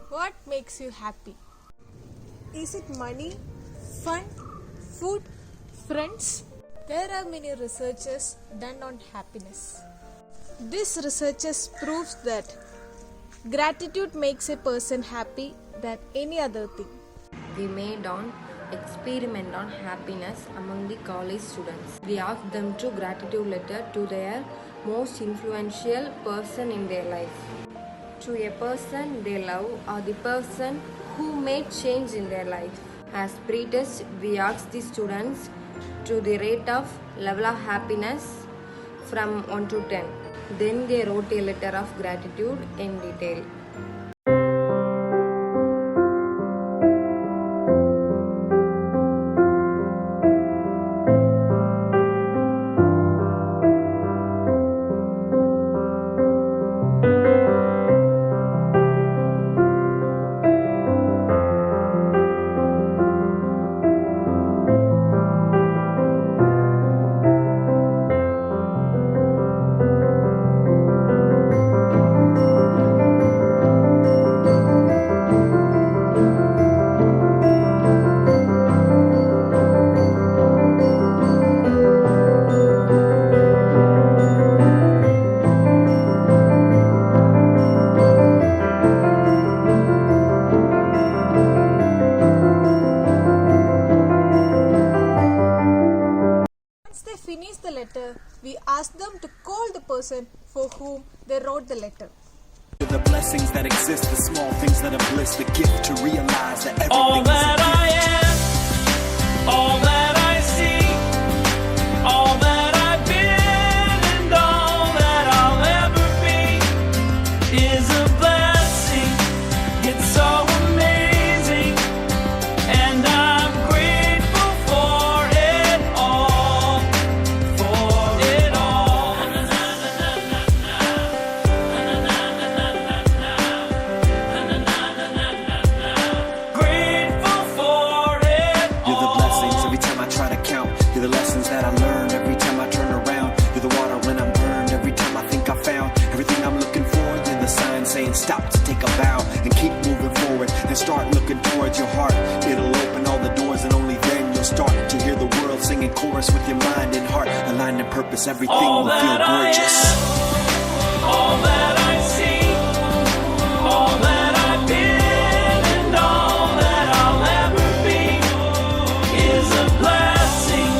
What makes you happy? Is it money, fun, food, friends? There are many researches done on happiness. This researches proves that gratitude makes a person happy than any other thing. We made an experiment on happiness among the college students. We asked them to gratitude letter to their most influential person in their life, to a person they love or the person who made change in their life. As pre-test, we asked the students to the rate of level of happiness from 1 to 10. Then they wrote a letter of gratitude in detail. Once they finish the letter, we ask them to call the person for whom they wrote the letter. The blessings that exist, the small things that are bliss, the gift to realize that everything All is a that gift. I am, all that I see, all that I've been, and all that I'll ever be is a blessing. It's so amazing, and I'm grateful for it all, for it all. Grateful for it You're the all. blessings every time I try to count. You're the lessons that I learned every time I turn around. You're the water when I'm burned every time I think I found everything I'm looking for. You're the sign saying stop to take a bow and keep moving forward and start looking towards your heart. It'll open all the doors and only then you'll start to hear the world singing chorus with your mind and heart. Aligned in purpose, everything All will feel that I gorgeous. am, all that I see, all that I've been, and all that I'll ever be is a blessing.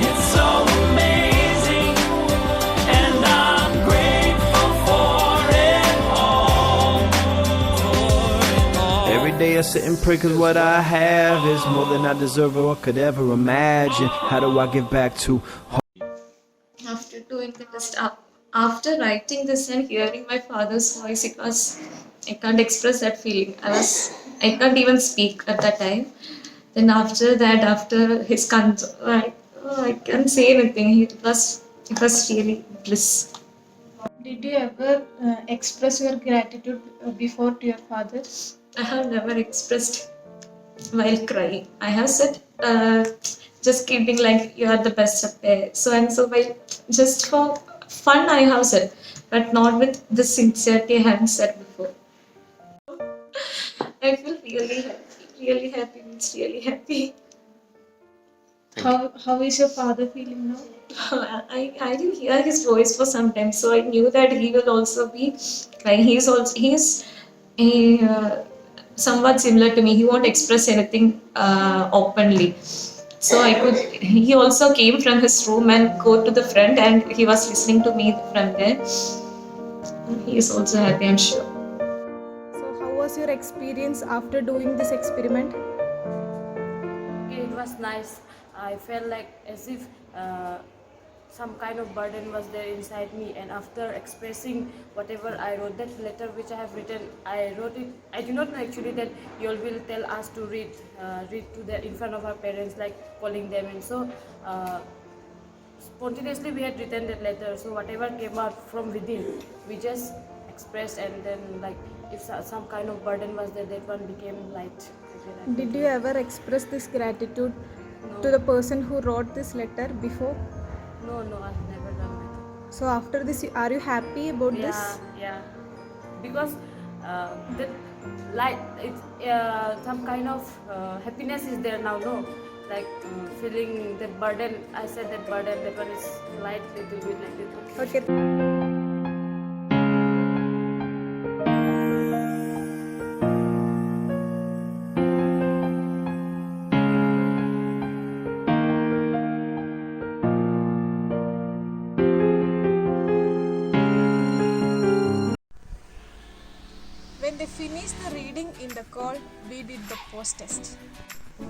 It's so amazing, and I'm grateful for it all, Every day I sit and pray cause what I have is more than I deserve or could ever imagine. How do I give back to After doing the test, after writing this and hearing my father's voice, it was, I can't express that feeling. I can't even speak at that time. Then after that, after his I can't say anything. It was really bliss. Did you ever express your gratitude before to your father? I have never expressed while crying. I have said, just kidding, like you are the best up there. So and so, while just for fun, I have said, but not with the sincerity I haven't said before. I feel really happy, really happy, means really happy. How is your father feeling now? I didn't hear his voice for some time, so I knew that he will also be crying. He's somewhat similar to me. He won't express anything openly. So he also came from his room and go to the front, and he was listening to me from there. He is also happy, I'm sure. So, how was your experience after doing this experiment? It was nice. I felt like as if some kind of burden was there inside me, and after expressing whatever I wrote, that letter which I have written, I wrote it. I do not know actually that you all will tell us to read to the in front of our parents, like calling them, and so spontaneously we had written that letter. So whatever came out from within, we just expressed, and then like if some kind of burden was there, that one became light. Did you ever express this gratitude to the person who wrote this letter before? No, I've never done that. So after this, are you happy about this? Yeah, because that light, it's some kind of happiness is there now. No, like feeling that burden. I said that burden. That one is light, little bit like that. Okay. When they finished the reading in the call, we did the post test.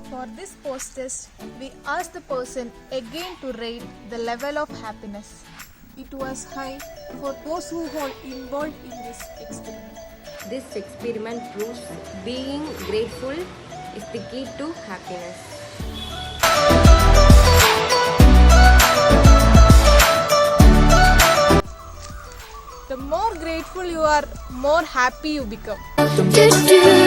For this post test, we asked the person again to rate the level of happiness. It was high for those who were involved in this experiment. This experiment proves being grateful is the key to happiness. The more grateful you are, more happy you become. Do, do.